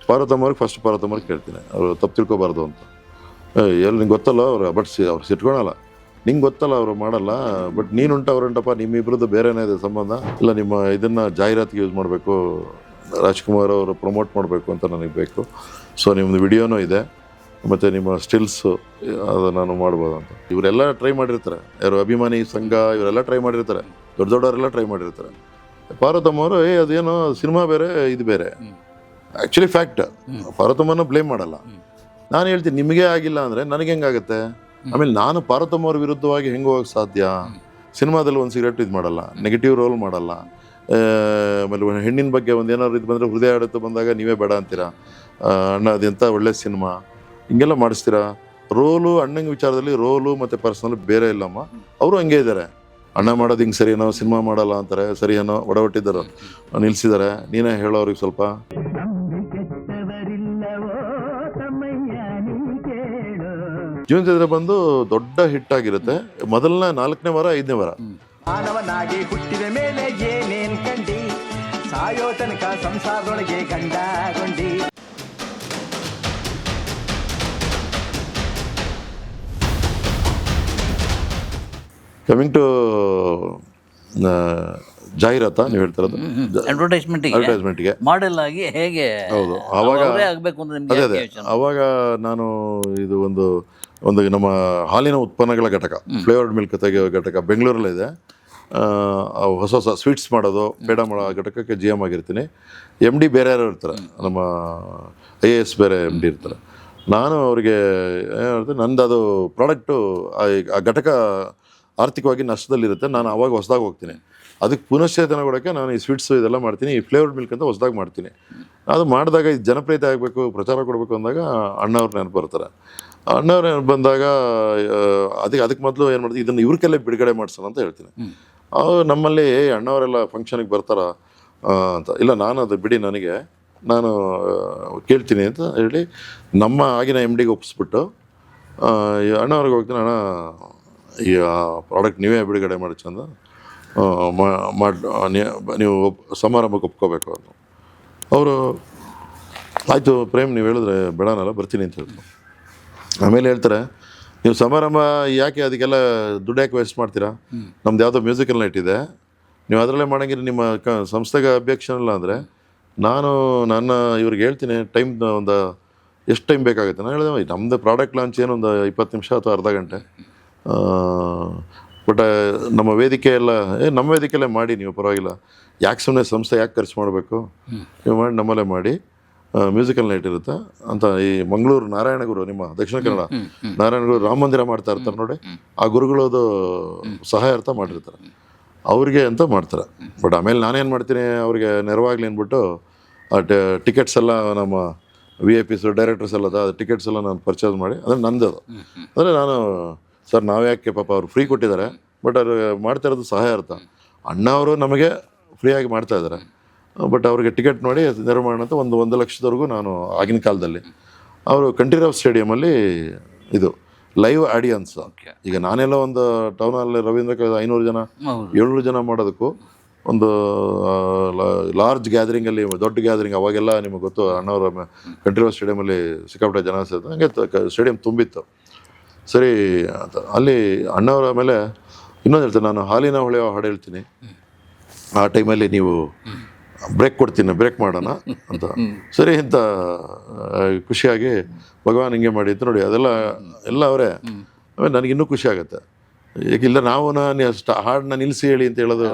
ಪಾರ್ವತಮ್ಮವ್ರಿಗೆ first ಪಾರ್ವತಮ್ಮವ್ರಿಗೆ ಕೇಳ್ತೀನಿ, ಅವರು ತಪ್ಪು ತಿಳ್ಕೊಬಾರ್ದು ಅಂತ. ಎಲ್ಲಿ ನಿಂಗೆ ಗೊತ್ತಲ್ಲ ಅವ್ರು, ಬಟ್ ಅವ್ರು ಸಿಟ್ಕೊಳಲ್ಲ, ನಿಂಗೆ ಗೊತ್ತಲ್ಲ ಅವರು ಮಾಡಲ್ಲ, ಬಟ್ ನೀನುಂಟ ಅವರುಂಟಪ್ಪ, ನಿಮ್ಮಿಬ್ರದ್ದು ಬೇರೆನೇ ಇದೆ ಸಂಬಂಧ, ಇಲ್ಲ ನಿಮ್ಮ ಇದನ್ನು ಜಾಹೀರಾತಿಗೆ ಯೂಸ್ ಮಾಡಬೇಕು, ರಾಜ್ಕುಮಾರ್ ಅವರು ಪ್ರಮೋಟ್ ಮಾಡಬೇಕು ಅಂತ ನನಗೆ ಬೇಕು. ಸೊ ನಿಮ್ಮದು ವಿಡಿಯೋನೂ ಇದೆ ಮತ್ತು ನಿಮ್ಮ ಸ್ಟಿಲ್ಸು ಅದು ನಾನು ಮಾಡ್ಬೋದು ಅಂತ. ಇವರೆಲ್ಲ ಟ್ರೈ ಮಾಡಿರ್ತಾರೆ, ಯಾರು ಅಭಿಮಾನಿ ಸಂಘ ಇವರೆಲ್ಲ ಟ್ರೈ ಮಾಡಿರ್ತಾರೆ, ದೊಡ್ಡವರೆಲ್ಲ ಟ್ರೈ ಮಾಡಿರ್ತಾರೆ. ಪಾರ್ವತಮ್ಮವರು ಅದೇನೋ ಸಿನಿಮಾ ಬೇರೆ ಇದು ಬೇರೆ, ಆ್ಯಕ್ಚುಲಿ ಫ್ಯಾಕ್ಟ್. ಪಾರ್ವತಮ್ಮನ ಬ್ಲೇಮ್ ಮಾಡಲ್ಲ. ನಾನು ಹೇಳ್ತೀನಿ ನಿಮಗೆ ಆಗಿಲ್ಲ ಅಂದರೆ ನನಗೆ ಹೆಂಗಾಗುತ್ತೆ. ಆಮೇಲೆ ನಾನು ಪಾರ್ವತಮ್ಮವ್ರ ವಿರುದ್ಧವಾಗಿ ಹೆಂಗೆ ಹೋಗಕ್ಕೆ ಸಾಧ್ಯ? ಸಿನಿಮಾದಲ್ಲಿ ಒಂದು ಸಿಗರೇಟ್ ಇದು ಮಾಡಲ್ಲ, ನೆಗೆಟಿವ್ ರೋಲ್ ಮಾಡಲ್ಲ. ಆಮೇಲೆ ಹೆಣ್ಣಿನ ಬಗ್ಗೆ ಒಂದು ಏನಾದ್ರು ಇದು ಬಂದರೆ ಹೃದಯ ಆಡುತ್ತೆ ಬಂದಾಗ ನೀವೇ ಬೇಡ ಅಂತೀರಾ, ಅಣ್ಣ ಅದೆಂಥ ಒಳ್ಳೆ ಸಿನಿಮಾ ಹಿಂಗೆಲ್ಲ ಮಾಡಿಸ್ತೀರಾ. ರೋಲು ಅಣ್ಣಂಗೆ ವಿಚಾರದಲ್ಲಿ ರೋಲು ಮತ್ತು ಪರ್ಸನಲ್ ಬೇರೆ ಇಲ್ಲಮ್ಮ. ಅವರು ಹಂಗೆ ಇದ್ದಾರೆ, ಅಣ್ಣ ಮಾಡೋದು ಹಿಂಗೆ ಸರಿ ಏನೋ, ಸಿನಿಮಾ ಮಾಡಲ್ಲ ಅಂತಾರೆ, ಸರಿ ಏನೋ ಒಡವಟ್ಟಿದ್ದಾರೆ, ನಿಲ್ಲಿಸಿದ್ದಾರೆ. ನೀನೇ ಹೇಳೋ ಅವ್ರಿಗೆ ಸ್ವಲ್ಪ. ಜೀವನಚಂದ್ರ ಬಂದು ದೊಡ್ಡ ಹಿಟ್ ಆಗಿರುತ್ತೆ. ಮೊದಲನೇ 4ನೇ ವಾರ 5ನೇ ವಾರ ಮಾನವನಾಗಿ ಹುಟ್ಟಿದ ಮೇಲೆ ಏನೇನ್ ಕಂಡಿ, ಸಾಯೋ ತನಕ ಸಂಸಾರದೊಳಗೆ ಗಂಡಗೊಂಡಿ. ಕಮಿಂಗ್ ಟು ಜಾಹೀರಾತ ನೀವು ಹೇಳ್ತಿರೋದು, ಅಡ್ವರ್ಟೈಸ್ಮೆಂಟ್ಗೆ ಮಾಡೆಲ್ ಆಗಿ ಹೇಗೆ? ಹೌದು, ಅವಾಗ ಆಗಬೇಕು ಅಂತ ಅದೇ ಅದೇ ಅವಾಗ ನಾನು ಇದು ಒಂದು ನಮ್ಮ ಹಾಲಿನ ಉತ್ಪನ್ನಗಳ ಘಟಕ, ಫ್ಲೇವರ್ಡ್ ಮಿಲ್ಕ್ ತೆಗೆಯೋ ಘಟಕ ಬೆಂಗಳೂರಲ್ಲಿದೆ. ಹೊಸ ಹೊಸ ಸ್ವೀಟ್ಸ್ ಮಾಡೋದು, ಪೇಡ ಮಾಡೋ ಘಟಕಕ್ಕೆ GM ಆಗಿರ್ತೀನಿ. MD ಬೇರೆ ಯಾರು ಇರ್ತಾರೆ, ನಮ್ಮ IAS ಬೇರೆ MD ಇರ್ತಾರೆ. ನಾನು ಅವರಿಗೆ ಏನು ಹೇಳ್ತೀನಿ, ನಂದು ಅದು ಪ್ರಾಡಕ್ಟು ಆ ಘಟಕ ಆರ್ಥಿಕವಾಗಿ ನಷ್ಟದಲ್ಲಿರುತ್ತೆ. ನಾನು ಆವಾಗ ಹೊಸದಾಗಿ ಹೋಗ್ತೀನಿ, ಅದಕ್ಕೆ ಪುನಶ್ಚೇತನ ಕೊಡೋಕ್ಕೆ ನಾನು ಈ ಸ್ವೀಟ್ಸು ಇದೆಲ್ಲ ಮಾಡ್ತೀನಿ. ಈ ಫ್ಲೇವರ್ಡ್ ಮಿಲ್ಕ್ ಅಂತ ಹೊಸದಾಗಿ ಮಾಡ್ತೀನಿ. ಅದು ಮಾಡಿದಾಗ ಇದು ಜನಪ್ರಿಯತೆ ಆಗಬೇಕು, ಪ್ರಚಾರ ಕೊಡಬೇಕು ಅಂದಾಗ ಅಣ್ಣವ್ರು ನೆನಪು ಬರ್ತಾರೆ. ಅಣ್ಣವ್ರು ನೆನಪು ಬಂದಾಗ ಅದಕ್ಕೆ ಮೊದಲು ಏನು ಮಾಡ್ತೀವಿ, ಇದನ್ನು ಇವ್ರಿಗೆಲ್ಲ ಬಿಡುಗಡೆ ಮಾಡಿಸೋಣ ಅಂತ ಹೇಳ್ತೀನಿ. ನಮ್ಮಲ್ಲಿ ಅಣ್ಣವರೆಲ್ಲ ಫಂಕ್ಷನಿಗೆ ಬರ್ತಾರ ಅಂತ, ಇಲ್ಲ ನಾನು ಅದು ಬಿಡಿ, ನಾನು ಕೇಳ್ತೀನಿ ಅಂತ ಹೇಳಿ ನಮ್ಮ ಆಗಿನ MDಗೆ ಒಪ್ಪಿಸ್ಬಿಟ್ಟು ಅಣ್ಣವ್ರಿಗೆ ಹೋಗ್ತೀನಿ. ಅಣ್ಣ ಈ ಪ್ರಾಡಕ್ಟ್ ನೀವೇ ಬಿಡುಗಡೆ ಮಾಡಿ ಚಂದ ನೀವು ಸಮಾರಂಭಕ್ಕೆ ಒಪ್ಕೋಬೇಕು ಅಂತ. ಅವರು ಆಯಿತು ಪ್ರೇಮ್, ನೀವು ಹೇಳಿದ್ರೆ ಬೇಡನಲ್ಲ, ಬರ್ತೀನಿ ಅಂತ ಹೇಳ್ತಾರೆ. ಆಮೇಲೆ ಹೇಳ್ತಾರೆ, ನೀವು ಸಮಾರಂಭ ಯಾಕೆ ಅದಕ್ಕೆಲ್ಲ ದುಡ್ಡು ಯಾಕೆ ವೇಸ್ಟ್ ಮಾಡ್ತೀರಾ? ನಮ್ದು ಯಾವುದೋ ಮ್ಯೂಸಿಕಲ್ ನೈಟ್ ಇದೆ, ನೀವು ಅದರಲ್ಲೇ ಮಾಡೋಂಗಿದ್ರೆ ನಿಮ್ಮ ಸಂಸ್ಥೆಗೆ ಅಬ್ಜೆಕ್ಷನ್ ಇಲ್ಲ ಅಂದರೆ ನನ್ನ ಇವ್ರಿಗೆ ಹೇಳ್ತೀನಿ, ಟೈಮ್ ಒಂದು ಎಷ್ಟು ಟೈಮ್ ಬೇಕಾಗುತ್ತೆ. ನಾನು ಹೇಳಿದೆ, ನಮ್ಮದು ಪ್ರಾಡಕ್ಟ್ ಲಾಂಚ್ ಏನು ಒಂದು 20 ನಿಮಿಷ ಅಥವಾ ಅರ್ಧ ಗಂಟೆ, ಬಟ್ ನಮ್ಮ ವೇದಿಕೆ ಎಲ್ಲ ನಮ್ಮ ವೇದಿಕೆಯಲ್ಲೇ ಮಾಡಿ, ನೀವು ಪರವಾಗಿಲ್ಲ, ಯಾಕೆ ಸುಮ್ಮನೆ ಸಂಸ್ಥೆ ಯಾಕೆ ಖರ್ಚು ಮಾಡಬೇಕು, ನೀವು ಮಾಡಿ ನಮ್ಮಲ್ಲೇ ಮಾಡಿ, ಮ್ಯೂಸಿಕಲ್ ನೈಟ್ ಇರುತ್ತೆ ಅಂತ. ಈ ಮಂಗಳೂರು ನಾರಾಯಣಗುರು, ನಿಮ್ಮ ದಕ್ಷಿಣ ಕನ್ನಡ ನಾರಾಯಣಗುರು ರಾಮ ಮಂದಿರ ಮಾಡ್ತಾ ಇರ್ತಾರೆ ನೋಡಿ, ಆ ಗುರುಗಳದು ಸಹಾಯಾರ್ಥ ಮಾಡಿರ್ತಾರೆ, ಅವ್ರಿಗೆ ಅಂತ ಮಾಡ್ತಾರೆ. ಬಟ್ ಆಮೇಲೆ ನಾನೇನು ಮಾಡ್ತೀನಿ, ಅವ್ರಿಗೆ ನೆರವಾಗ್ಲಿ ಅಂದ್ಬಿಟ್ಟು ಆ ಟಿಕೆಟ್ಸ್ ಎಲ್ಲ ನಮ್ಮ VIPs ಡೈರೆಕ್ಟರ್ಸ್ ಎಲ್ಲ ಟಿಕೆಟ್ಸ್ ಎಲ್ಲ ನಾನು ಪರ್ಚೇಸ್ ಮಾಡಿ, ಅಂದರೆ ನಂದು ಅಂದರೆ ನಾನು ಸರ್ ನಾವು ಯಾಕೆ ಪಾಪ ಅವ್ರು ಫ್ರೀ ಕೊಟ್ಟಿದ್ದಾರೆ, ಬಟ್ ಅವ್ರು ಮಾಡ್ತಾ ಇರೋದು ಸಹಾಯಾರ್ಥ. ಅಣ್ಣ ಅವರು ನಮಗೆ ಫ್ರೀಯಾಗಿ ಮಾಡ್ತಾ ಇದ್ದಾರೆ, ಬಟ್ ಅವ್ರಿಗೆ ಟಿಕೆಟ್ ನೋಡಿ ನೆರವು ಮಾಡೋಣ ಅಂತ 1 ಲಕ್ಷದವರೆಗೂ ನಾನು ಆಗಿನ ಕಾಲದಲ್ಲಿ ಅವರು ಕಂಠೀರವ ಸ್ಟೇಡಿಯಮಲ್ಲಿ ಇದು ಲೈವ್ ಆಡಿಯನ್ಸ್. ಈಗ ನಾನೆಲ್ಲ ಒಂದು ಟೌನ್ ಹಾಲ್ ರವೀಂದ್ರ 500 ಜನ 700 ಜನ ಮಾಡೋದಕ್ಕೂ ಒಂದು ಲಾರ್ಜ್ ಗ್ಯಾದರಿಂಗಲ್ಲಿ, ದೊಡ್ಡ ಗ್ಯಾದರಿಂಗ್, ಅವಾಗೆಲ್ಲ ನಿಮಗೆ ಗೊತ್ತು, ಅಣ್ಣವರ ಕಂಠೀರವ ಸ್ಟೇಡಿಯಮಲ್ಲಿ ಸಿಕ್ಕಾಪಟ್ಟೆ ಜನ ಸೇರಿತು, ಹಂಗೆ ಸ್ಟೇಡಿಯಂ ತುಂಬಿತ್ತು. ಸರಿ ಅಂತ ಅಲ್ಲಿ ಅಣ್ಣವರ ಮೇಲೆ ಇನ್ನೊಂದು ಹೇಳ್ತೀನಿ, ನಾನು ಹಾಲಿನ ಹೊಳೆಯೋ ಹಾಡು ಹೇಳ್ತೀನಿ, ಆ ಟೈಮಲ್ಲಿ ನೀವು ಬ್ರೇಕ್ ಕೊಡ್ತೀನಿ, ಬ್ರೇಕ್ ಮಾಡೋಣ ಅಂತ. ಸರಿ ಅಂತ ಖುಷಿಯಾಗಿ ಭಗವಾನ್ ಹಿಂಗೆ ಮಾಡಿದ್ದು ನೋಡಿ, ಅದೆಲ್ಲ ಅವರೇ. ಆಮೇಲೆ ನನಗಿನ್ನೂ ಖುಷಿ ಆಗುತ್ತೆ, ಏಕಿಲ್ಲ ನಾವು ಹಾಡನ್ನ ನಿಲ್ಲಿಸಿ ಹೇಳಿ ಅಂತ ಹೇಳೋದು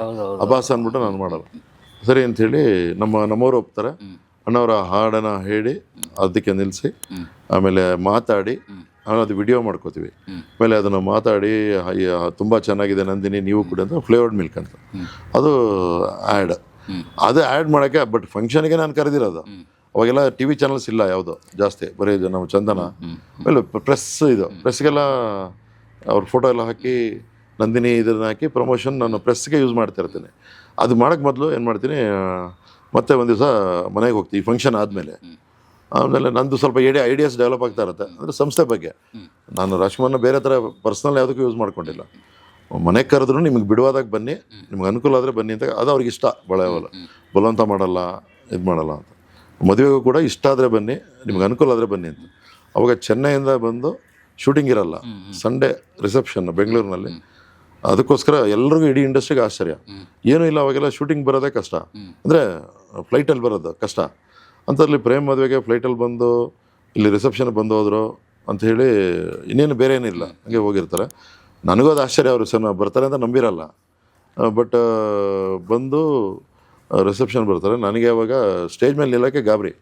ಅಭಾಸ ಅಂದ್ಬಿಟ್ಟು ನಾನು ಮಾಡಲ್ಲ. ಸರಿ ಅಂಥೇಳಿ ನಮ್ಮವರು ಒಪ್ತಾರೆ. ಅಣ್ಣವರ ಹಾಡನ್ನು ಹೇಳಿ ಅದಕ್ಕೆ ನಿಲ್ಲಿಸಿ ಆಮೇಲೆ ಮಾತಾಡಿ ಆಮೇಲೆ ಅದು ವಿಡಿಯೋ ಮಾಡ್ಕೋತೀವಿ. ಆಮೇಲೆ ಅದನ್ನು ಮಾತಾಡಿ ತುಂಬ ಚೆನ್ನಾಗಿದೆ ನಂದಿನಿ ನೀವು ಕೂಡ ಅಂತ ಫ್ಲೇವರ್ಡ್ ಮಿಲ್ಕ್ ಅಂತ ಅದು ಆ್ಯಡ್ ಮಾಡೋಕ್ಕೆ. ಬಟ್ ಫಂಕ್ಷನ್ಗೆ ನಾನು ಕರೆದಿರೋದು, ಅವಾಗೆಲ್ಲ TV ಚಾನಲ್ಸ್ ಇಲ್ಲ ಯಾವುದೋ ಜಾಸ್ತಿ, ಬರೀ ನಾವು ಚಂದನ. ಆಮೇಲೆ ಪ್ರೆಸ್ಗೆಲ್ಲ ಅವ್ರ ಫೋಟೋ ಎಲ್ಲ ಹಾಕಿ ನಂದಿನಿ ಇದನ್ನು ಹಾಕಿ ಪ್ರಮೋಷನ್ ನಾನು ಪ್ರೆಸ್ಗೆ ಯೂಸ್ ಮಾಡ್ತಾ ಇರ್ತೀನಿ. ಅದು ಮಾಡೋಕ್ಕೆ ಮೊದಲು ಏನು ಮಾಡ್ತೀನಿ, ಮತ್ತೆ ಒಂದು ದಿವಸ ಮನೆಗೆ ಹೋಗ್ತೀವಿ ಫಂಕ್ಷನ್ ಆದಮೇಲೆ. ಆಮೇಲೆ ನಂದು ಸ್ವಲ್ಪ ಐಡಿಯಾಸ್ ಡೆವಲಪ್ ಆಗ್ತಾ ಇರುತ್ತೆ, ಅಂದರೆ ಸಂಸ್ಥೆ ಬಗ್ಗೆ. ನಾನು ರಾಜ್ಕುಮಾರ್ನ ಬೇರೆ ಥರ ಪರ್ಸ್ನಲ್ ಯಾವುದಕ್ಕೂ ಯೂಸ್ ಮಾಡ್ಕೊಂಡಿಲ್ಲ. ಮನೆಗೆ ಕರೆದ್ರು ನಿಮಗೆ ಬಿಡುವಾದಾಗ ಬನ್ನಿ, ನಿಮ್ಗೆ ಅನುಕೂಲ ಆದರೆ ಬನ್ನಿ ಅಂತ. ಅದು ಅವ್ರಿಗೆ ಇಷ್ಟ, ಭಾಳ ಬಲವಂತ ಮಾಡಲ್ಲ, ಇದು ಮಾಡಲ್ಲ ಅಂತ. ಮದುವೆಗೂ ಕೂಡ ಇಷ್ಟ ಆದರೆ ಬನ್ನಿ, ನಿಮ್ಗೆ ಅನುಕೂಲ ಆದರೆ ಬನ್ನಿ ಅಂತ. ಅವಾಗ ಚೆನ್ನೈಯಿಂದ ಬಂದು ಶೂಟಿಂಗ್ ಇರಲ್ಲ, ಸಂಡೇ ರಿಸೆಪ್ಷನ್ ಬೆಂಗಳೂರಿನಲ್ಲಿ. ಅದಕ್ಕೋಸ್ಕರ ಎಲ್ರಿಗೂ ಇಡೀ ಇಂಡಸ್ಟ್ರಿಗೆ ಆಶ್ಚರ್ಯ, ಏನೂ ಇಲ್ಲ ಅವಾಗೆಲ್ಲ ಶೂಟಿಂಗ್ ಬರೋದೇ ಕಷ್ಟ, ಅಂದರೆ ಫ್ಲೈಟಲ್ಲಿ ಬರೋದು ಕಷ್ಟ. ಅಂಥದ್ರಲ್ಲಿ ಪ್ರೇಮ್ ಮದುವೆಗೆ ಫ್ಲೈಟಲ್ಲಿ ಬಂದು ಇಲ್ಲಿ ರಿಸೆಪ್ಷನ್ ಬಂದು ಹೋದ್ರು ಅಂತ ಹೇಳಿ ಇನ್ನೇನು ಬೇರೆ ಏನಿಲ್ಲ, ಹಂಗೆ ಹೋಗಿರ್ತಾರೆ. ನನಗೂ ಅದು ಆಶ್ಚರ್ಯ, ಅವರು ಸರ್ ಬರ್ತಾರೆ ಅಂತ ನಂಬಿರಲ್ಲ. ಬಟ್ ಬಂದು ರಿಸೆಪ್ಷನ್ ಬರ್ತಾರೆ. ನನಗೆ ಅವಾಗ ಸ್ಟೇಜ್ ಮೇಲೆ ನಿಲ್ಲೋಕ್ಕೆ ಗಾಬರಿ,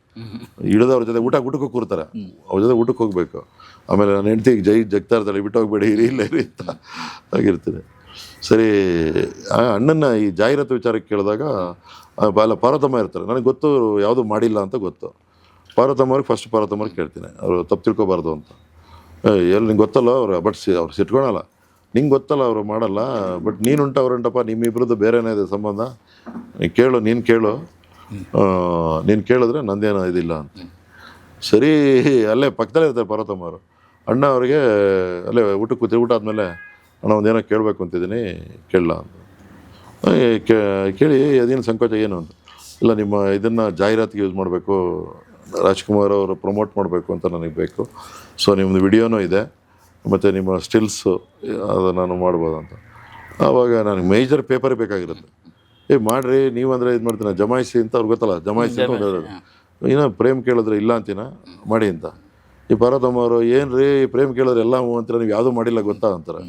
ಹಿಡಿದು ಅವ್ರ ಜೊತೆ ಊಟಕ್ಕೆ ಕೂರ್ತಾರೆ, ಅವ್ರ ಜೊತೆ ಊಟಕ್ಕೆ ಹೋಗಬೇಕು. ಆಮೇಲೆ ನನ್ನ ಹೆಂಡ್ತಿಗೆ ಜಗ್ತಾ ಇರ್ತಾಳೆ, ಬಿಟ್ಟು ಹೋಗ್ಬೇಡಿ, ಇಲ್ಲ ಅಂತ ಆಗಿರ್ತೀನಿ. ಸರಿ, ಅಣ್ಣನ ಈ ಜಾಹೀರಾತು ವಿಚಾರಕ್ಕೆ ಕೇಳಿದಾಗ ಪಾರ್ವತಮ್ಮ ಇರ್ತಾರೆ. ನನಗೆ ಗೊತ್ತು ಯಾವುದು ಮಾಡಿಲ್ಲ ಅಂತ ಗೊತ್ತು. ಪಾರ್ವತಮ್ಮವ್ರಿಗೆ ಫಸ್ಟ್ ಪಾರ್ವತಮ್ಮವ್ರಿಗೆ ಕೇಳ್ತೀನಿ, ಅವರು ತಪ್ಪು ತಿಳ್ಕೊಬಾರ್ದು ಅಂತ. ಎಲ್ಲಿ ನಿಂಗೆ ಗೊತ್ತಲ್ಲ ಅವ್ರು, ಬಟ್ ಅವ್ರು ಸಿಟ್ಕೊಳಲ್ಲ, ನಿಂಗೆ ಗೊತ್ತಲ್ಲ ಅವರು ಮಾಡಲ್ಲ, ಬಟ್ ನೀನುಂಟ ಅವ್ರುಂಟಪ್ಪ, ನಿಮ್ಮಿಬ್ರದ್ದು ಬೇರೆನೇ ಇದೆ ಸಂಬಂಧ, ನೀನು ಕೇಳಿದ್ರೆ ನಂದೇನೋ ಇದಿಲ್ಲ ಅಂತ. ಸರಿ, ಅಲ್ಲೇ ಪಕ್ಕದಲ್ಲೇ ಇರ್ತಾರೆ ಪಾರ್ವತಮ್ಮವರು. ಅಣ್ಣ ಅವರಿಗೆ ಅಲ್ಲೇ ಊಟ ಆದಮೇಲೆ ಅಣ್ಣ ಒಂದೇನೋ ಕೇಳಬೇಕು ಅಂತಿದ್ದೀನಿ, ಕೇಳಲ್ಲ ಅಂತ. ಕೇಳಿ ಅದೇನು ಸಂಕೋಚ ಏನು ಅಂತ. ಇಲ್ಲ, ನಿಮ್ಮ ಇದನ್ನು ಜಾಹೀರಾತಿಗೆ ಯೂಸ್ ಮಾಡಬೇಕು, ರಾಜ್ಕುಮಾರ್ ಅವರು ಪ್ರಮೋಟ್ ಮಾಡಬೇಕು ಅಂತ ನನಗೆ ಬೇಕು. ಸೊ ನಿಮ್ಮದು ವಿಡಿಯೋನೂ ಇದೆ ಮತ್ತು ನಿಮ್ಮ ಸ್ಟಿಲ್ಸು ಅದು ನಾನು ಮಾಡ್ಬೋದು ಅಂತ. ಆವಾಗ ನನಗೆ ಮೇಜರ್ ಪೇಪರ್ ಬೇಕಾಗಿರುತ್ತೆ. ಮಾಡಿರಿ ನೀವಂದರೆ ಇದು ಮಾಡ್ತೀನಿ, ಜಮಾಯಿಸಿ ಅಂತ ಅವ್ರಿಗೆ ಗೊತ್ತಲ್ಲ, ಜಮಾಯಿಸಿ ಅಂತ ಹೇಳೋದು. ಇನ್ನೂ ಪ್ರೇಮ್ ಕೇಳಿದ್ರೆ ಇಲ್ಲ ಅಂತೀನ, ಮಾಡಿ ಅಂತ. ಈ ಪಾರ್ವತಮ್ಮ ಅವರು, ಏನು ರೀ ಪ್ರೇಮ್ ಕೇಳಿದ್ರೆ ಎಲ್ಲ ಅಂತೀರ, ನೀವು ಯಾವುದೂ ಮಾಡಿಲ್ಲ ಗೊತ್ತಾ ಅಂತಾರೆ.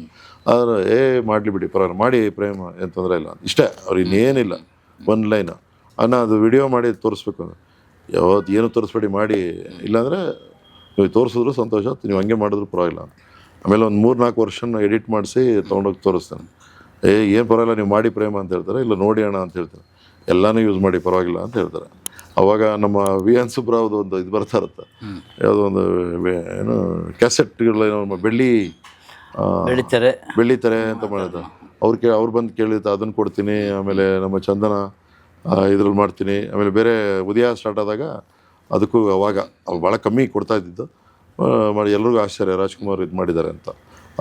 ಆದರೆ ಮಾಡಲಿ ಬಿಡಿ ಪರವಾಗಿಲ್ಲ, ಮಾಡಿ ಪ್ರೇಮ್ ಏನು ತೊಂದರೆ ಇಲ್ಲ, ಇಷ್ಟೇ. ಅವ್ರು ಇನ್ನೇನಿಲ್ಲ, ಒಂದು ಲೈನು ಅಣ್ಣ ಅದು ವಿಡಿಯೋ ಮಾಡಿ ತೋರಿಸ್ಬೇಕು ಅಂದ್ರೆ, ಯಾವತ್ತು ಏನು ತೋರಿಸ್ಬೇಡಿ, ಮಾಡಿ, ಇಲ್ಲಾಂದರೆ ನೀವು ತೋರಿಸಿದ್ರು ಸಂತೋಷ, ನೀವು ಹಂಗೆ ಮಾಡಿದ್ರು ಪರವಾಗಿಲ್ಲ ಅಂತ. ಆಮೇಲೆ ಒಂದು 3-4 ವರ್ಷನ ಎಡಿಟ್ ಮಾಡಿಸಿ ತೊಗೊಂಡೋಗಿ ತೋರಿಸ್ತೇನೆ. ಏನು ಪರವಾಗಿಲ್ಲ, ನೀವು ಮಾಡಿ ಪ್ರೇಮ ಅಂತ ಹೇಳ್ತಾರೆ. ಇಲ್ಲ ನೋಡಿ ಅಣ್ಣ ಅಂತ ಹೇಳ್ತಾರೆ. ಎಲ್ಲನೂ ಯೂಸ್ ಮಾಡಿ ಪರವಾಗಿಲ್ಲ ಅಂತ ಹೇಳ್ತಾರೆ. ಅವಾಗ ನಮ್ಮ ವಿ ಎನ್ ಸುಬ್ರಾವ್ದು ಒಂದು ಇದು ಬರ್ತಾ ಇರುತ್ತೆ, ಯಾವುದೋ ಒಂದು ಏನು ಕ್ಯಾಸೆಟ್ಗಳು ಬೆಳಿತಾರೆ ಅಂತ ಮಾಡಿದ. ಅವ್ರು ಬಂದು ಕೇಳಿರ್ತಾರೆ, ಅದನ್ನು ಕೊಡ್ತೀನಿ. ಆಮೇಲೆ ನಮ್ಮ ಚಂದನ ಇದ್ರಲ್ಲಿ ಮಾಡ್ತೀನಿ. ಆಮೇಲೆ ಬೇರೆ ಉದಯ ಸ್ಟಾರ್ಟ್ ಆದಾಗ ಅದಕ್ಕೂ ಅವಾಗ ಭಾಳ ಕಮ್ಮಿ ಕೊಡ್ತಾ ಇದ್ದಿದ್ದು ಮಾಡಿ. ಎಲ್ರಿಗೂ ಆಶ್ಚರ್ಯ, ರಾಜ್ಕುಮಾರ್ ಇದು ಮಾಡಿದ್ದಾರೆ ಅಂತ.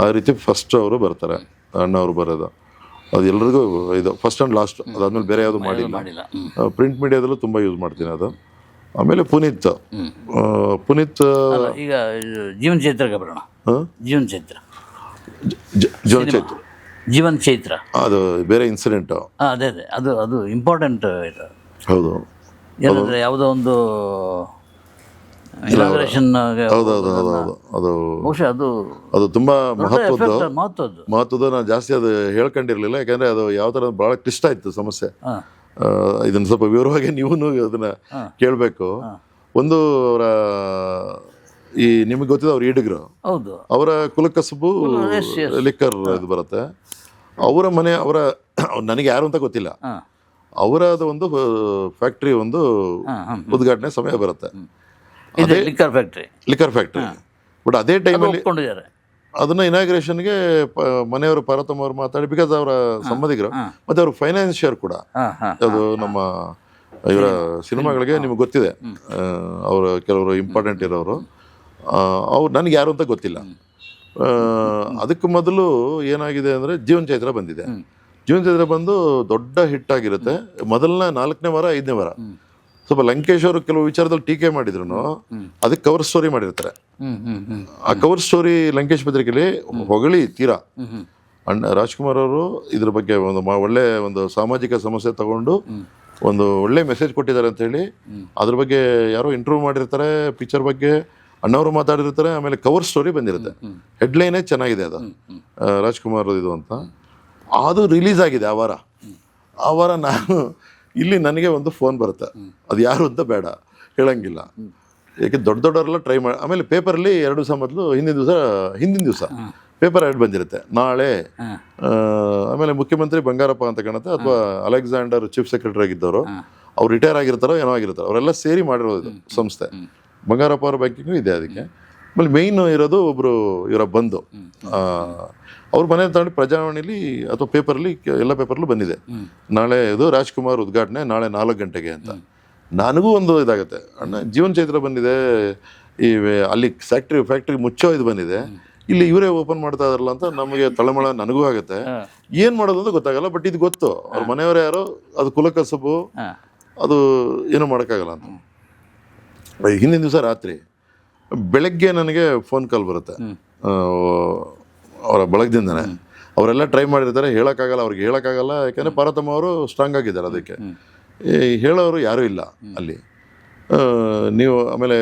ಆ ರೀತಿ ಫಸ್ಟ್ ಅವರು ಬರ್ತಾರೆ, ಅಣ್ಣ ಅವರು ಬರೋದು. ಅದು ಎಲ್ರಿಗೂ ಇದು ಫಸ್ಟ್ ಆ್ಯಂಡ್ ಲಾಸ್ಟ್. ಅದಾದ್ಮೇಲೆ ಬೇರೆ ಯಾವುದು ಮಾಡಿಲ್ಲ. ಪ್ರಿಂಟ್ ಮೀಡಿಯಾದಲ್ಲೂ ತುಂಬ ಯೂಸ್ ಮಾಡ್ತೀನಿ ಅದು. ಆಮೇಲೆ ಪುನೀತ್ ಈಗ ಜೀವನ್ ಚೈತ್ರಕ್ಕೆ ಬರೋಣ. ಜೀವನ್ ಚೈತ್ರ ಜೀವನ್ ಚೈತ್ರ ಅದು ಬೇರೆ ಇನ್ಸಿಡೆಂಟು. ಅದೇ ಅದು ಇಂಪಾರ್ಟೆಂಟ್ ಇದು. ಹೌದು, ಏನಂದರೆ ಯಾವುದೋ ಒಂದು ಇನಾಗ್ರೇಷನ್, ಅದು ಬಹುಶಃ ಅದು ತುಂಬ ಮಹತ್ವದ್ದು. ನಾನು ಜಾಸ್ತಿ ಅದು ಹೇಳ್ಕೊಂಡಿರಲಿಲ್ಲ, ಯಾಕಂದರೆ ಅದು ಯಾವ ಥರ ಭಾಳ ಕ್ಲಿಷ್ಟ ಇತ್ತು ಸಮಸ್ಯೆ. ಇದನ್ನು ಸ್ವಲ್ಪ ವಿವರವಾಗಿ ನೀವು ಅದನ್ನು ಕೇಳಬೇಕು. ಒಂದು ಅವರ ಈ ನಿಮಗೆ ಗೊತ್ತಿದೆ, ಅವ್ರು ಈಡಿಗರು, ಹೌದು, ಅವರ ಕುಲಕಸಬು ಲಿಕ್ಕರ್ ಇದು ಬರುತ್ತೆ. ಅವರ ಮನೆ, ನನಗೆ ಯಾರು ಅಂತ ಗೊತ್ತಿಲ್ಲ, ಅವರದು ಒಂದು ಫ್ಯಾಕ್ಟ್ರಿ ಒಂದು ಉದ್ಘಾಟನೆ ಸಮಯ ಬರುತ್ತೆ, ಲಿಕ್ಕರ್ ಫ್ಯಾಕ್ಟ್ರಿ. ಬಟ್ ಅದೇ ಟೈಮಲ್ಲಿ ಅದನ್ನ ಇನಾಗ್ರೇಷನ್ಗೆ ಮನೆಯವರು ಪಾರ್ವತಮ್ಮ ಅವರು ಮಾತಾಡಿ, ಬಿಕಾಸ್ ಅವರ ಸಂಬಂಧಿಕರು ಮತ್ತೆ ಅವ್ರ ಫೈನಾನ್ಷಿಯರ್ ಕೂಡ. ಅದು ನಮ್ಮ ಇವರ ಸಿನಿಮಾಗಳಿಗೆ ನಿಮ್ಗೆ ಗೊತ್ತಿದೆ, ಅವರು ಕೆಲವರು ಇಂಪಾರ್ಟೆಂಟ್ ಇರೋರು. ಅವ್ರು ನನಗೆ ಯಾರು ಅಂತ ಗೊತ್ತಿಲ್ಲ. ಅದಕ್ಕೆ ಮೊದಲು ಏನಾಗಿದೆ ಅಂದರೆ ಜೀವನ್ ಚೈತ್ರ ಬಂದಿದೆ. ಜೀವನ್ ಚೈತ್ರ ಬಂದು ದೊಡ್ಡ ಹಿಟ್ ಆಗಿರುತ್ತೆ. ಮೊದಲನೇ 4ನೇ ವಾರ 5ನೇ ವಾರ ಸ್ವಲ್ಪ ಲಂಕೇಶ್ ಅವರು ಕೆಲವು ವಿಚಾರದಲ್ಲಿ ಟೀಕೆ ಮಾಡಿದ್ರು, ಅದಕ್ಕೆ ಕವರ್ ಸ್ಟೋರಿ ಮಾಡಿರ್ತಾರೆ. ಆ ಕವರ್ ಸ್ಟೋರಿ ಲಂಕೇಶ್ ಪತ್ರಿಕೆಯಲ್ಲಿ ಹೊಗಳಿ ತೀರಾ ರಾಜ್ಕುಮಾರ್ ಅವರು ಇದ್ರ ಬಗ್ಗೆ ಒಂದು ಒಳ್ಳೆ ಒಂದು ಸಾಮಾಜಿಕ ಸಮಸ್ಯೆ ತಗೊಂಡು ಒಂದು ಒಳ್ಳೆ ಮೆಸೇಜ್ ಕೊಟ್ಟಿದ್ದಾರೆ ಅಂತ ಹೇಳಿ ಅದ್ರ ಬಗ್ಗೆ ಯಾರೋ ಇಂಟರ್ವ್ಯೂ ಮಾಡಿರ್ತಾರೆ, ಪಿಕ್ಚರ್ ಬಗ್ಗೆ ಅಣ್ಣವರು ಮಾತಾಡಿರ್ತಾರೆ. ಆಮೇಲೆ ಕವರ್ ಸ್ಟೋರಿ ಬಂದಿರುತ್ತೆ, ಹೆಡ್ಲೈನೇ ಚೆನ್ನಾಗಿದೆ ಅದು ರಾಜ್ಕುಮಾರ್ ಇದು ಅಂತ. ಅದು ರಿಲೀಸ್ ಆಗಿದೆ ಆ ವಾರ ನಾನು ಇಲ್ಲಿ ನನಗೆ ಒಂದು ಫೋನ್ ಬರುತ್ತೆ, ಅದು ಯಾರು ಅಂತ ಬೇಡ ಹೇಳಂಗಿಲ್ಲ, ಏಕೆ ದೊಡ್ಡವರೆಲ್ಲ ಟ್ರೈ ಮಾಡಿ. ಆಮೇಲೆ ಪೇಪರಲ್ಲಿ 2 ದಿವಸ ಮೊದಲು ಹಿಂದಿನ ದಿವಸ ಪೇಪರ್ ಆ್ಯಡ್ ಬಂದಿರುತ್ತೆ, ನಾಳೆ. ಆಮೇಲೆ ಮುಖ್ಯಮಂತ್ರಿ ಬಂಗಾರಪ್ಪ ಅಂತ ಕಾಣುತ್ತೆ, ಅಥವಾ ಅಲೆಕ್ಸಾಂಡರ್ ಚೀಫ್ ಸೆಕ್ರೆಟರಿ ಆಗಿದ್ದವರು, ಅವ್ರು ರಿಟೈರ್ ಆಗಿರ್ತಾರೋ ಏನೋ ಆಗಿರ್ತಾರೋ, ಅವರೆಲ್ಲ ಸೇರಿ ಮಾಡಿರೋದು ಸಂಸ್ಥೆ. ಬಂಗಾರಪ್ಪ ಅವ್ರ ಬ್ಯಾಂಕಿಂಗು ಇದೆ ಅದಕ್ಕೆ. ಆಮೇಲೆ ಮೇಯ್ನ್ ಇರೋದು ಒಬ್ಬರು ಇವರ ಬಂದು ಅವ್ರ ಮನೆ ತಗೊಂಡು ಪ್ರಜಾವಾಣಿಲಿ ಅಥವಾ ಪೇಪರಲ್ಲಿ ಎಲ್ಲ ಪೇಪರ್ಲು ಬಂದಿದೆ, ನಾಳೆ ಇದು ರಾಜ್ಕುಮಾರ್ ಉದ್ಘಾಟನೆ ನಾಳೆ 4 ಗಂಟೆಗೆ ಅಂತ. ನನಗೂ ಒಂದು ಇದಾಗುತ್ತೆ, ಅಣ್ಣ ಜೀವನ್ ಚೈತ್ರ ಬಂದಿದೆ, ಈ ಅಲ್ಲಿ ಫ್ಯಾಕ್ಟ್ರಿ ಮುಚ್ಚೋ ಇದು ಬಂದಿದೆ, ಇಲ್ಲಿ ಇವರೇ ಓಪನ್ ಮಾಡ್ತಾ ಇದಾರಲ್ಲ ಅಂತ ನಮಗೆ ತಳಮಳ ನನಗೂ ಆಗುತ್ತೆ. ಏನು ಮಾಡೋದು ಅಂತ ಗೊತ್ತಾಗಲ್ಲ. ಬಟ್ ಇದು ಗೊತ್ತು, ಅವ್ರ ಮನೆಯವರೇ ಯಾರೋ, ಅದು ಕುಲಕಸಬು, ಅದು ಏನೂ ಮಾಡೋಕ್ಕಾಗಲ್ಲ ಅಂತ. ಹಿಂದಿನ ದಿವಸ ರಾತ್ರಿ ಬೆಳಗ್ಗೆ ನನಗೆ ಫೋನ್ ಕಾಲ್ ಬರುತ್ತೆ ಅವರ ಬಳಗದಿಂದನೇ. ಅವರೆಲ್ಲ ಟ್ರೈ ಮಾಡಿರ್ತಾರೆ, ಹೇಳೋಕ್ಕಾಗಲ್ಲ, ಅವ್ರಿಗೆ ಹೇಳೋಕ್ಕಾಗಲ್ಲ, ಯಾಕೆಂದರೆ ಪಾರ್ವತಮ್ಮ ಅವರು ಸ್ಟ್ರಾಂಗ್ ಆಗಿದ್ದಾರೆ. ಅದಕ್ಕೆ ಹೇಳೋರು ಯಾರೂ ಇಲ್ಲ ಅಲ್ಲಿ. ನೀವು ಆಮೇಲೆ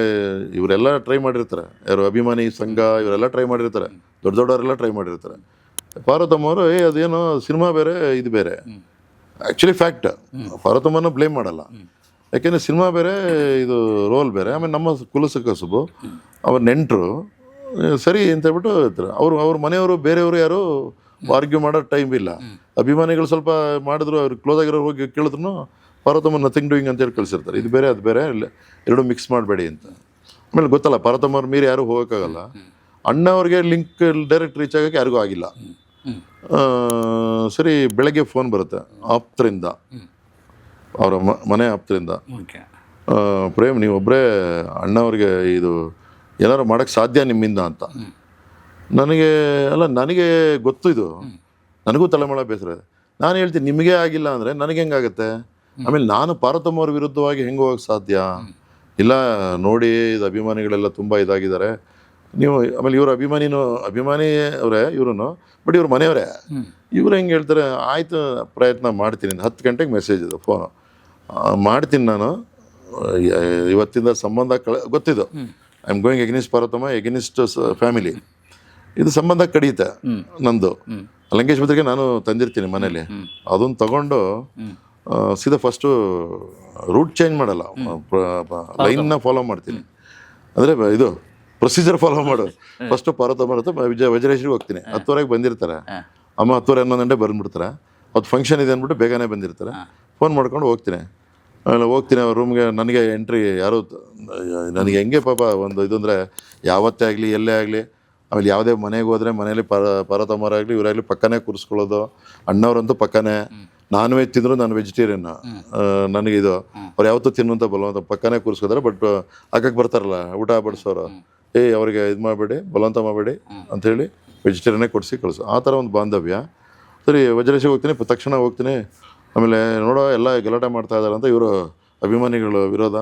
ಇವರೆಲ್ಲ ಟ್ರೈ ಮಾಡಿರ್ತಾರೆ, ಯಾರು ಅಭಿಮಾನಿ ಸಂಘ ಇವರೆಲ್ಲ ಟ್ರೈ ಮಾಡಿರ್ತಾರೆ, ದೊಡ್ಡವರೆಲ್ಲ ಟ್ರೈ ಮಾಡಿರ್ತಾರೆ. ಪಾರ್ವತಮ್ಮ ಅವರು ಅದೇನೋ ಸಿನಿಮಾ ಬೇರೆ ಇದು ಬೇರೆ. ಆ್ಯಕ್ಚುಲಿ ಫ್ಯಾಕ್ಟ್, ಪಾರ್ವತಮ್ಮನ ಬ್ಲೇಮ್ ಮಾಡಲ್ಲ, ಯಾಕೆಂದರೆ ಸಿನಿಮಾ ಬೇರೆ ಇದು ರೋಲ್ ಬೇರೆ. ಆಮೇಲೆ ನಮ್ಮ ಕುಲಸ ಕಸುಬು ಅವ್ರ ನೆಂಟರು ಸರಿ ಅಂತ ಹೇಳ್ಬಿಟ್ಟು ಇರ್ತಾರೆ. ಅವ್ರ ಮನೆಯವರು ಬೇರೆಯವರು ಯಾರು ಆರ್ಗ್ಯೂ ಮಾಡೋ ಟೈಮ್ ಇಲ್ಲ. ಅಭಿಮಾನಿಗಳು ಸ್ವಲ್ಪ ಮಾಡಿದ್ರು, ಅವ್ರಿಗೆ ಕ್ಲೋಸ್ ಆಗಿರೋ ಹೋಗಿ ಕೇಳಿದ್ರು ಪಾರ್ವತಮ್ಮ ನಥಿಂಗ್ ಡೂಯಿಂಗ್ ಅಂತೇಳಿ ಕಳಿಸಿರ್ತಾರೆ. ಇದು ಬೇರೆ ಅದು ಬೇರೆ, ಎರಡು ಮಿಕ್ಸ್ ಮಾಡಬೇಡಿ ಅಂತ. ಆಮೇಲೆ ಗೊತ್ತಲ್ಲ, ಪಾರ್ವತಮ್ಮ ಅವ್ರ ಮೀರಿ ಯಾರೂ ಹೋಗೋಕ್ಕಾಗಲ್ಲ. ಅಣ್ಣ ಅವ್ರಿಗೆ ಲಿಂಕ್ ಡೈರೆಕ್ಟ್ ರೀಚ್ ಆಗೋಕ್ಕೆ ಯಾರಿಗೂ ಆಗಿಲ್ಲ. ಸರಿ ಬೆಳಗ್ಗೆ ಫೋನ್ ಬರುತ್ತೆ ಆಪ್ತರಿಂದ, ಅವರ ಮನೆ ಆಪ್ತರಿಂದ, ಪ್ರೇಮ್ ನೀವೊಬ್ಬರೇ ಅಣ್ಣವ್ರಿಗೆ ಇದು ಏನಾರು ಮಾಡೋಕ್ಕೆ ಸಾಧ್ಯ ನಿಮ್ಮಿಂದ ಅಂತ. ನನಗೆ ಗೊತ್ತು, ಇದು ನನಗೂ ತಲೆಮಳ ಬೇಸರ ಇದೆ. ನಾನು ಹೇಳ್ತೀನಿ ನಿಮಗೆ ಆಗಿಲ್ಲ ಅಂದರೆ ನನಗೆ ಹೆಂಗಾಗುತ್ತೆ? ಆಮೇಲೆ ನಾನು ಪಾರ್ವತಮ್ಮ ಅವ್ರ ವಿರುದ್ಧವಾಗಿ ಹೆಂಗೆ ಹೋಗಕ್ಕೆ ಸಾಧ್ಯ? ಇಲ್ಲ ನೋಡಿ, ಇದು ಅಭಿಮಾನಿಗಳೆಲ್ಲ ತುಂಬ ಇದಾಗಿದ್ದಾರೆ ನೀವು. ಆಮೇಲೆ ಇವರು ಅಭಿಮಾನಿ ಅವರೇ ಇವ್ರು, ಬಟ್ ಇವ್ರ ಮನೆಯವರೇ. ಇವ್ರು ಹೆಂಗೆ ಹೇಳ್ತಾರೆ, ಆಯಿತು ಪ್ರಯತ್ನ ಮಾಡ್ತೀನಿ. 10 ಗಂಟೆಗೆ ಮೆಸೇಜ್ ಇದು, ಫೋನು ಮಾಡ್ತೀನಿ ನಾನು, ಇವತ್ತಿಂದ ಸಂಬಂಧ ಗೊತ್ತಿದ್ದು I am going against Parvathamma, against family. ಇದು ಸಂಬಂಧ ಕಡಿಯುತ್ತೆ ನಂದು. ಲಂಕೇಶ್ ಬದ್ರಿಗೆ ನಾನು ತಂದಿರ್ತೀನಿ ಮನೇಲಿ, ಅದನ್ನು ತಗೊಂಡು ಸೀದಾ ಫಸ್ಟು ರೂಟ್ ಚೇಂಜ್ ಮಾಡಲ್ಲ, ಲೈನ್ನ ಫಾಲೋ ಮಾಡ್ತೀನಿ. ಅಂದರೆ ಇದು ಪ್ರೊಸೀಜರ್ ಫಾಲೋ ಮಾಡು. ಫಸ್ಟು ಪಾರ್ವತಮ್ಮ ವಜ್ರೇಶ್ವರಿಗೆ ಹೋಗ್ತೀನಿ, 10:00 ಬಂದಿರ್ತಾರೆ. ಅಮ್ಮ 10:11 ಗಂಟೆ ಬಂದುಬಿಡ್ತಾರೆ. ಅವತ್ತು ಫಂಕ್ಷನ್ ಇದೆ ಅಂದ್ಬಿಟ್ಟು ಬೇಗನೆ ಬಂದಿರ್ತಾರೆ. ಫೋನ್ ಮಾಡ್ಕೊಂಡು ಹೋಗ್ತೀನಿ. ಅವ್ರ ರೂಮ್ಗೆ. ನನಗೆ ಎಂಟ್ರಿ ಯಾರು, ನನಗೆ ಹೆಂಗೆ ಪಾಪ ಒಂದು ಇದು ಅಂದರೆ, ಯಾವತ್ತೇ ಆಗಲಿ ಎಲ್ಲೇ ಆಗಲಿ, ಆಮೇಲೆ ಯಾವುದೇ ಮನೆಗೆ ಹೋದರೆ ಮನೇಲಿ ಪಾರ್ವತಮ್ಮರಾಗಲಿ ಇವರಾಗಲಿ ಪಕ್ಕನೇ ಕೂರಿಸ್ಕೊಳ್ಳೋದು. ಅಣ್ಣವ್ರಂತೂ ಪಕ್ಕನೇ. ನಾನ್ ವೆಜ್ ತಿಂದರು, ನಾನು ವೆಜಿಟೇರಿಯನ್. ನನಗಿದು ಅವ್ರು ಯಾವತ್ತೂ ತಿನ್ನುವಂಥ ಬಲವಂತ ಪಕ್ಕನೇ ಕೂರಿಸ್ಕೋತಾರೆ. ಬಟ್ ಹಾಕಕ್ಕೆ ಬರ್ತಾರಲ್ಲ ಊಟ ಬಡಿಸೋರು, ಅವ್ರಿಗೆ ಇದು ಮಾಡಬೇಡಿ, ಬಲವಂತ ಮಾಡಬೇಡಿ ಅಂಥೇಳಿ ವೆಜಿಟೇರಿಯನ್ನೇ ಕೊಡಿಸಿ ಕಳಿಸು. ಆ ಥರ ಒಂದು ಬಾಂಧವ್ಯ. ಸರಿ ವಜ್ರೇಶ್ವರಿಗೆ ಹೋಗ್ತೀನಿ, ತಕ್ಷಣ ಹೋಗ್ತೀನಿ. ಆಮೇಲೆ ನೋಡೋ ಎಲ್ಲ ಗಲಾಟೆ ಮಾಡ್ತಾ ಇದ್ದಾರೆ ಅಂತ ಇವರು ಅಭಿಮಾನಿಗಳು ವಿರೋಧ,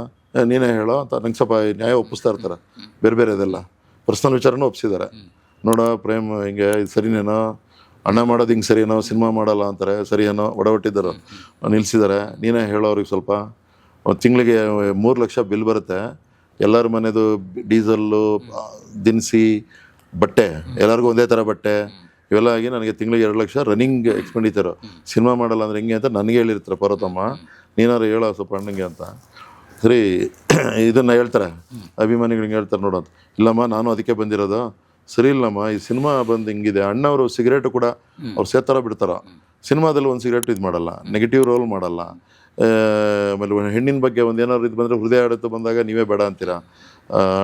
ನೀನೇ ಹೇಳೋ ಅಂತ ನಂಗೆ ಸ್ವಲ್ಪ ನ್ಯಾಯ ಒಪ್ಪಿಸ್ತಾ ಇರ್ತಾರೆ. ಬೇರೆ ಇದೆಲ್ಲ ಪರ್ಸ್ನಲ್ ವಿಚಾರನೂ ಒಪ್ಪಿಸಿದ್ದಾರೆ. ನೋಡೋ ಪ್ರೇಮ್ ಹಿಂಗೆ ಇದು ಸರಿನೇನೋ, ಅಣ್ಣ ಮಾಡೋದು ಹಿಂಗೆ ಸರಿನೋ, ಸಿನಿಮಾ ಮಾಡಲ್ಲ ಅಂತಾರೆ, ಸರಿಯೇನೋ ಒಡವಟ್ಟಿದ್ದರು ನಿಲ್ಲಿಸಿದ್ದಾರೆ. ನೀನೇ ಹೇಳೋ ಅವ್ರಿಗೆ ಸ್ವಲ್ಪ. ಒಂದು ತಿಂಗಳಿಗೆ 3 ಲಕ್ಷ ಬಿಲ್ ಬರುತ್ತೆ. ಎಲ್ಲರ ಮನೆದು ಡೀಸಲ್ಲು, ದಿನಸಿ, ಬಟ್ಟೆ, ಎಲ್ಲರಿಗೂ ಒಂದೇ ಥರ ಬಟ್ಟೆ, ಇವೆಲ್ಲ ಆಗಿ ನನಗೆ ತಿಂಗಳಿಗೆ 2 ಲಕ್ಷ ರನ್ನಿಂಗ್ ಎಕ್ಸ್ಪೆಂಡಿಚರು. ಸಿನಿಮಾ ಮಾಡಲ್ಲ ಅಂದರೆ ಹೆಂಗೆ ಅಂತ ನನಗೆ ಹೇಳಿರ್ತಾರೆ ಪಾರ್ವತಮ್ಮ, ನೀನಾರು ಹೇಳೋ ಸ್ವಲ್ಪ ಅಣ್ಣಂಗೆ ಅಂತ. ಸರಿ ಇದನ್ನು ಹೇಳ್ತಾರೆ ಅಭಿಮಾನಿಗಳಿಗೆ, ಹೇಳ್ತಾರೆ ನೋಡೋದು. ಇಲ್ಲಮ್ಮ ನಾನು ಅದಕ್ಕೆ ಬಂದಿರೋದು. ಸರಿ ಇಲ್ಲಮ್ಮ, ಈ ಸಿನಿಮಾ ಬಂದು ಹಿಂಗಿದೆ. ಅಣ್ಣವರು ಸಿಗರೇಟು ಕೂಡ ಅವ್ರು ಸೇತಾರೋ ಬಿಡ್ತಾರೋ, ಸಿನಿಮಾದಲ್ಲಿ ಒಂದು ಸಿಗರೇಟ್ ಇದು ಮಾಡಲ್ಲ, ನೆಗೆಟಿವ್ ರೋಲ್ ಮಾಡಲ್ಲ. ಆಮೇಲೆ ಹೆಣ್ಣಿನ ಬಗ್ಗೆ ಒಂದು ಏನಾದ್ರು ಇದು ಬಂದರೆ ಹೃದಯ ಆಡತ್ತು ಬಂದಾಗ ನೀವೇ ಬೇಡ ಅಂತೀರಾ.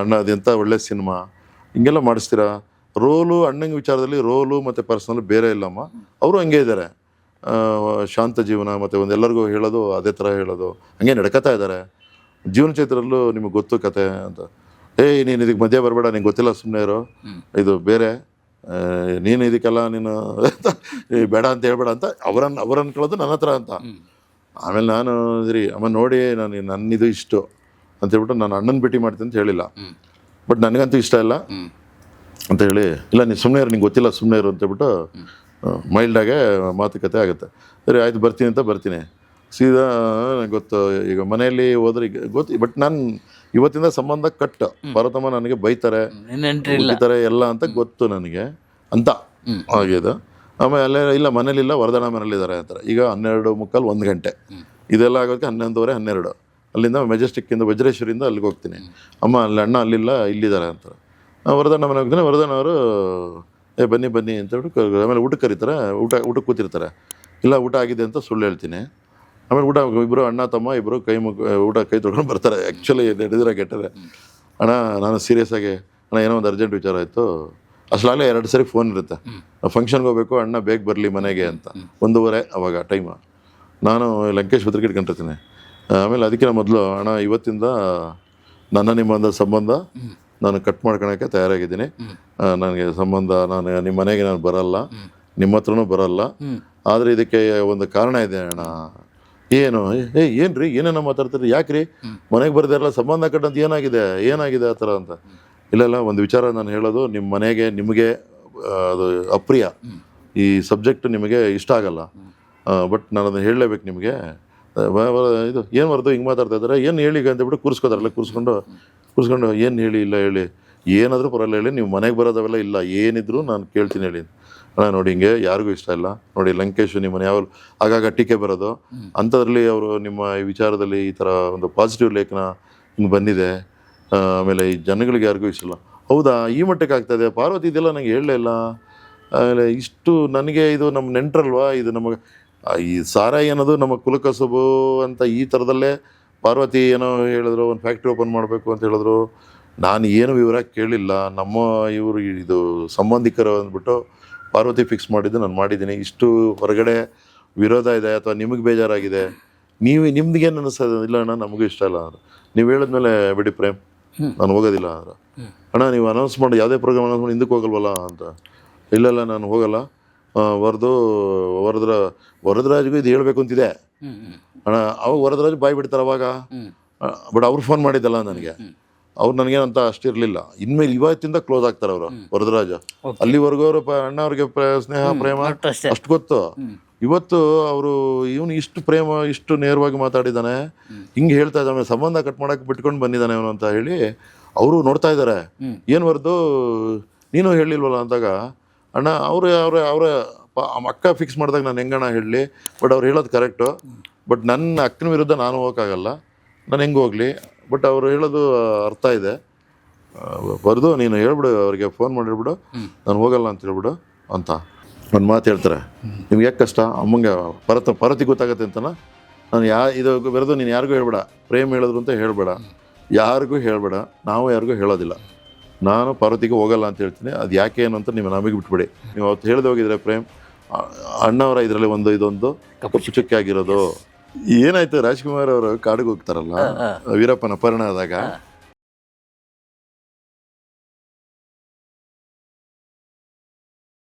ಅಣ್ಣ ಅದೆಂಥ ಒಳ್ಳೆ ಸಿನಿಮಾ ಹಿಂಗೆಲ್ಲ ಮಾಡಿಸ್ತೀರಾ. ರೋಲು ಅಣ್ಣಂಗೆ ವಿಚಾರದಲ್ಲಿ ರೋಲು ಮತ್ತು ಪರ್ಸನಲ್ ಬೇರೆ ಇಲ್ಲಮ್ಮ. ಅವರು ಹಂಗೆ ಇದ್ದಾರೆ, ಶಾಂತ ಜೀವನ. ಮತ್ತು ಒಂದು ಎಲ್ಲರಿಗೂ ಹೇಳೋದು ಅದೇ ಥರ ಹೇಳೋದು, ಹಂಗೆ ನಡ್ಕೊತಾ ಇದ್ದಾರೆ. ಜೀವನ ಚೈತ್ರಲ್ಲೂ ನಿಮಗೆ ಗೊತ್ತು ಕತೆ ಅಂತ. ನೀನು ಇದಕ್ಕೆ ಮಧ್ಯೆ ಬರಬೇಡ, ನಿಂಗೆ ಗೊತ್ತಿಲ್ಲ, ಸುಮ್ಮನೆ ಇರೋ, ಇದು ಬೇರೆ, ನೀನು ಇದಕ್ಕೆಲ್ಲ ನೀನು ಬೇಡ ಅಂತ ಹೇಳ್ಬೇಡ ಅಂತ ಅವ್ರು ಅನ್ಕೊಳ್ಳೋದು ನನ್ನ ಹತ್ರ ಅಂತ. ಆಮೇಲೆ ನಾನು ಸರಿ ಅಮ್ಮ ನೋಡಿ, ನನ್ನಿದು ಇಷ್ಟು ಅಂತ ಹೇಳ್ಬಿಟ್ಟು ನಾನು ಅಣ್ಣನ ಭೇಟಿ ಮಾಡ್ತೀನಿ ಅಂತ ಹೇಳಿಲ್ಲ. ಬಟ್ ನನಗಂತೂ ಇಷ್ಟ ಇಲ್ಲ ಅಂತ ಹೇಳಿ, ಇಲ್ಲ ನೀನು ಸುಮ್ಮನೆ ಇರು, ನಿಂಗೆ ಗೊತ್ತಿಲ್ಲ, ಸುಮ್ಮನೆ ಇರು ಅಂತ ಹೇಳ್ಬಿಟ್ಟು ಮೈಲ್ಡಾಗೆ ಮಾತುಕತೆ ಆಗುತ್ತೆ. ಸರಿ ಆಯ್ತು ಬರ್ತೀನಿ ಅಂತ ಬರ್ತೀನಿ. ಸೀದಾ ಗೊತ್ತು, ಈಗ ಮನೆಯಲ್ಲಿ ಹೋದ್ರೆ ಈಗ ಗೊತ್ತು. ಬಟ್ ನಾನು ಇವತ್ತಿಂದ ಸಂಬಂಧ ಕಟ್. ಪಾರ್ವತಮ್ಮ ನನಗೆ ಬೈತಾರೆ, ಬೈತಾರೆ ಎಲ್ಲ ಅಂತ ಗೊತ್ತು ನನಗೆ ಅಂತ ಆಗಿದೆ. ಆಮೇಲೆ ಅಲ್ಲೇ ಇಲ್ಲ ಮನೇಲಿಲ್ಲ, ವರದಣ್ಣ ಮನೇಲಿದ್ದಾರೆ ಅಂತಾರೆ. ಈಗ 12:45 1 ಗಂಟೆ ಇದೆಲ್ಲ ಆಗೋದಕ್ಕೆ 11:30 12. ಅಲ್ಲಿಂದ ಮೆಜೆಸ್ಟಿಕ್ಕಿಂದ ವಜ್ರೇಶ್ವರಿಂದ ಅಲ್ಲಿಗೆ ಹೋಗ್ತೀನಿ. ಅಮ್ಮ ಅಲ್ಲಿ ಅಣ್ಣ ಅಲ್ಲಿಲ್ಲ, ಇಲ್ಲಿದ್ದಾರೆ ಅಂತಾರೆ. ವರದಣ್ಣ ಮನೆ ಹೋಗ್ತೀನಿ. ವರದಣ್ಣ ಅವರು ಬನ್ನಿ ಅಂತ ಹೇಳ್ಬಿಟ್ಟು ಆಮೇಲೆ ಊಟಕ್ಕೆ ಕರೀತಾರೆ. ಊಟಕ್ಕೆ ಕೂತಿರ್ತಾರೆ. ಇಲ್ಲ ಊಟ ಆಗಿದೆ ಅಂತ ಸುಳ್ಳು ಹೇಳ್ತೀನಿ. ಆಮೇಲೆ ಇಬ್ಬರು ಅಣ್ಣ ತಮ್ಮ ಇಬ್ಬರು ಕೈ ತೊಗೊಂಡು ಬರ್ತಾರೆ. ಆ್ಯಕ್ಚುಲಿ ನಡೆದಿರೋ ಕೆಟ್ಟರೆ, ಅಣ್ಣ ನಾನು ಸೀರಿಯಸ್ ಆಗಿ, ಅಣ್ಣ ಏನೋ ಒಂದು ಅರ್ಜೆಂಟ್ ವಿಚಾರ ಆಯಿತು. ಅಷ್ಟಲಾಗಲೇ 2 ಸರಿ ಫೋನ್ ಇರುತ್ತೆ, ಫಂಕ್ಷನ್ಗೆ ಹೋಗಬೇಕು ಅಣ್ಣ ಬೇಗ ಬರಲಿ ಮನೆಗೆ ಅಂತ. 1:30 ಅವಾಗ ಟೈಮು. ನಾನು ಲಂಕೇಶ್ ಪತ್ರಿಕೆ ಇಟ್ಕೊಂಡಿರ್ತೀನಿ. ಆಮೇಲೆ ಅದಕ್ಕಿಂತ ಮೊದಲು, ಅಣ್ಣ ಇವತ್ತಿಂದ ನನ್ನ ನಿಮ್ಮ ಸಂಬಂಧ ನಾನು ಕಟ್ ಮಾಡ್ಕೊಳಕ್ಕೆ ತಯಾರಾಗಿದ್ದೀನಿ. ನನಗೆ ಸಂಬಂಧ, ನಾನು ನಿಮ್ಮ ಮನೆಗೆ ನಾನು ಬರಲ್ಲ, ನಿಮ್ಮ ಹತ್ರನೂ ಬರಲ್ಲ. ಆದರೆ ಇದಕ್ಕೆ ಒಂದು ಕಾರಣ ಇದೆ ಅಣ್ಣ. ಏನು ಏನ್ರಿ ಏನೇನೋ ಮಾತಾಡ್ತೀರಿ, ಯಾಕ್ರಿ ಮನೆಗೆ ಬರ್ದಿರಲ್ಲ, ಸಂಬಂಧ ಕಟ್ಟಂತ ಏನಾಗಿದೆ ಆ ಥರ ಅಂತ. ಇಲ್ಲ ಒಂದು ವಿಚಾರ ನಾನು ಹೇಳೋದು, ನಿಮ್ಮ ಮನೆಗೆ ನಿಮಗೆ ಅದು ಅಪ್ರಿಯ, ಈ ಸಬ್ಜೆಕ್ಟ್ ನಿಮಗೆ ಇಷ್ಟ ಆಗಲ್ಲ, ಬಟ್ ನಾನು ಅದನ್ನು ಹೇಳಲೇಬೇಕು ನಿಮಗೆ. ಇದು ಏನು ಬರ್ದು ಹಿಂಗೆ ಮಾತಾಡ್ತಾ ಇದ್ದಾರೆ, ಏನು ಹೇಳಿ ಅಂತೇಳ್ಬಿಟ್ಟು ಕೂರಿಸ್ಕೋತಾರಲ್ಲ, ಕೂರಿಸ್ಕೊಂಡು ಏನು ಇಲ್ಲ ಹೇಳಿ, ಏನಾದರೂ ಪರವಾಗಿಲ್ಲ ಹೇಳಿ, ನೀವು ಮನೆಗೆ ಬರೋದವೆಲ್ಲ ಇಲ್ಲ, ಏನಿದ್ರು ನಾನು ಕೇಳ್ತೀನಿ ಹೇಳಿ. ಅಣ್ಣ ನೋಡಿ ಹಿಂಗೆ ಯಾರಿಗೂ ಇಷ್ಟ ಇಲ್ಲ ನೋಡಿ, ಲಂಕೇಶ್ ನಿಮ್ಮ ಮನೆ ಯಾವ ಆಗಾಗ ಟೀಕೆ ಬರೋದು, ಅಂಥದ್ರಲ್ಲಿ ಅವರು ನಿಮ್ಮ ಈ ವಿಚಾರದಲ್ಲಿ ಈ ಥರ ಒಂದು ಪಾಸಿಟಿವ್ ಲೇಖನ ಹಿಂಗೆ ಬಂದಿದೆ, ಆಮೇಲೆ ಈ ಜನಗಳಿಗೆ ಯಾರಿಗೂ ಇಷ್ಟ ಇಲ್ಲ. ಹೌದಾ, ಈ ಮಟ್ಟಕ್ಕೆ ಆಗ್ತಾಯಿದೆ ಪಾರ್ವತಿ, ಇದೆಲ್ಲ ನನಗೆ ಹೇಳಲೇ ಇಲ್ಲ. ಆಮೇಲೆ ಇಷ್ಟು ನನಗೆ ಇದು ನಮ್ಮ ನೆಂಟ್ರಲ್ವಾ, ಇದು ನಮಗೆ ಈ ಸಾರಾಯಿ ಅನ್ನೋದು ನಮ್ಮ ಕುಲಕಸಬು ಅಂತ ಈ ಥರದಲ್ಲೇ ಪಾರ್ವತಿ ಏನೋ ಹೇಳಿದ್ರು, ಒಂದು ಫ್ಯಾಕ್ಟ್ರಿ ಓಪನ್ ಮಾಡಬೇಕು ಅಂತ ಹೇಳಿದ್ರು. ನಾನು ಏನು ವಿವರ ಕೇಳಿಲ್ಲ, ನಮ್ಮ ಇವರು ಇದು ಸಂಬಂಧಿಕರು ಅಂದ್ಬಿಟ್ಟು ಪಾರ್ವತಿ ಫಿಕ್ಸ್ ಮಾಡಿದ್ದು ನಾನು ಮಾಡಿದ್ದೀನಿ. ಇಷ್ಟು ಹೊರಗಡೆ ವಿರೋಧ ಇದೆ ಅಥವಾ ನಿಮಗೆ ಬೇಜಾರಾಗಿದೆ, ನಿಮ್ದಿಗೇನು ಅನ್ನಿಸ್ತದೆ? ಇಲ್ಲ ಅಣ್ಣ ನಮಗೂ ಇಷ್ಟ ಇಲ್ಲ ಅಂದ್ರೆ ನೀವು ಹೇಳಿದ್ಮೇಲೆ ಬಿಡಿ ಪ್ರೇಮ್, ನಾನು ಹೋಗೋದಿಲ್ಲ ಅಂದ್ರೆ. ಅಣ್ಣ ನೀವು ಅನೌನ್ಸ್ ಮಾಡಿ ಯಾವುದೇ ಪ್ರೋಗ್ರಾಮ್ ಅನೌನ್ಸ್ ಮಾಡಿ ಹಿಂದಕ್ಕೆ ಹೋಗಲ್ವಲ್ಲ ಅಂತ. ಇಲ್ಲ ನಾನು ಹೋಗಲ್ಲ, ವರದರಾಜ್ಗೂ ಇದು ಹೇಳಬೇಕು ಅಂತಿದೆ ಅಣ್ಣ. ಅವಾಗ ವರದರಾಜ್ ಬಾಯ್ ಬಿಡ್ತಾರೆ ಅವಾಗ, ಬಟ್ ಅವ್ರು ಫೋನ್ ಮಾಡಿದ್ದಲ್ಲ ನನಗೆ, ಅವ್ರು ನನಗೇನಂತ ಅಷ್ಟಿರಲಿಲ್ಲ. ಇನ್ಮೇಲೆ ಇವತ್ತಿಂದ ಕ್ಲೋಸ್ ಆಗ್ತಾರೆ ಅವರು ವರದರಾಜ. ಅಲ್ಲಿವರೆಗೂ ಅವರು ಅಣ್ಣ ಅವ್ರಿಗೆ ಸ್ನೇಹ ಪ್ರೇಮ ಅಷ್ಟು ಗೊತ್ತು. ಇವತ್ತು ಅವರು ಇವನು ಇಷ್ಟು ನೇರವಾಗಿ ಮಾತಾಡಿದ್ದಾನೆ, ಹಿಂಗೆ ಹೇಳ್ತಾ ಇದ್ದಾನೆ, ಸಂಬಂಧ ಕಟ್ ಮಾಡಕ್ಕೆ ಬಿಟ್ಕೊಂಡು ಬಂದಿದ್ದಾನೆ ಅವನು ಅಂತ ಹೇಳಿ ಅವರು ನೋಡ್ತಾ ಇದ್ದಾರೆ. ಏನು ಬರ್ದು ನೀನು ಹೇಳಿಲ್ವಲ್ಲ ಅಂದಾಗ, ಅಣ್ಣ ಅವರ ಅಕ್ಕ ಫಿಕ್ಸ್ ಮಾಡಿದಾಗ ನಾನು ಹೆಂಗಣ್ಣ ಹೇಳಲಿ, ಬಟ್ ಅವ್ರು ಹೇಳೋದು ಕರೆಕ್ಟು, ಬಟ್ ನನ್ನ ಅಕ್ಕನ ವಿರುದ್ಧ ನಾನು ಹೋಗೋಕ್ಕಾಗಲ್ಲ, ನಾನು ಹೆಂಗೆ ಹೋಗಲಿ, ಬಟ್ ಅವ್ರು ಹೇಳೋದು ಅರ್ಥ ಇದೆ, ಬರ್ದು ನೀನು ಹೇಳ್ಬಿಡು ಅವ್ರಿಗೆ ಫೋನ್ ಮಾಡಿಬಿಡು, ನಾನು ಹೋಗಲ್ಲ ಅಂತ ಹೇಳ್ಬಿಡು ಅಂತ ಒಂದು ಮಾತು ಹೇಳ್ತಾರೆ. ನಿಮ್ಗೆ ಯಾಕೆ ಕಷ್ಟ, ಅಮ್ಮಂಗೆ ಪರತಿ ಗೊತ್ತಾಗತ್ತೆ ಅಂತನ. ನಾನು ಇದು ಬರೆದು ನೀನು ಯಾರಿಗೂ ಹೇಳ್ಬೇಡ, ಪ್ರೇಮ್ ಹೇಳಿದ್ರು ಅಂತ ಹೇಳಬೇಡ, ಯಾರಿಗೂ ಹೇಳಬೇಡ, ನಾವು ಯಾರಿಗೂ ಹೇಳೋದಿಲ್ಲ, ನಾನು ಪಾರ್ವತಿಗೆ ಹೋಗಲ್ಲ ಅಂತ ಹೇಳ್ತೀನಿ. ಅದು ಯಾಕೆ ಏನು ಅಂತ ನೀವು ನಮಗೆ ಬಿಟ್ಬಿಡಿ. ನೀವು ಅವತ್ತು ಹೇಳ್ದೆ ಹೋಗಿದ್ರೆ ಪ್ರೇಮ್ ಅಣ್ಣವರ ಇದರಲ್ಲಿ ಇದೊಂದು ಕಪ್ಪು ಚುಕ್ಕೆ ಆಗಿರೋದು. ಏನಾಯ್ತು, ರಾಜ್ಕುಮಾರ್ ಅವರು ಕಾಡಿಗೆ ಹೋಗ್ತಾರಲ್ಲ ವೀರಪ್ಪನ ಅಪಹರಣ ಆದಾಗ,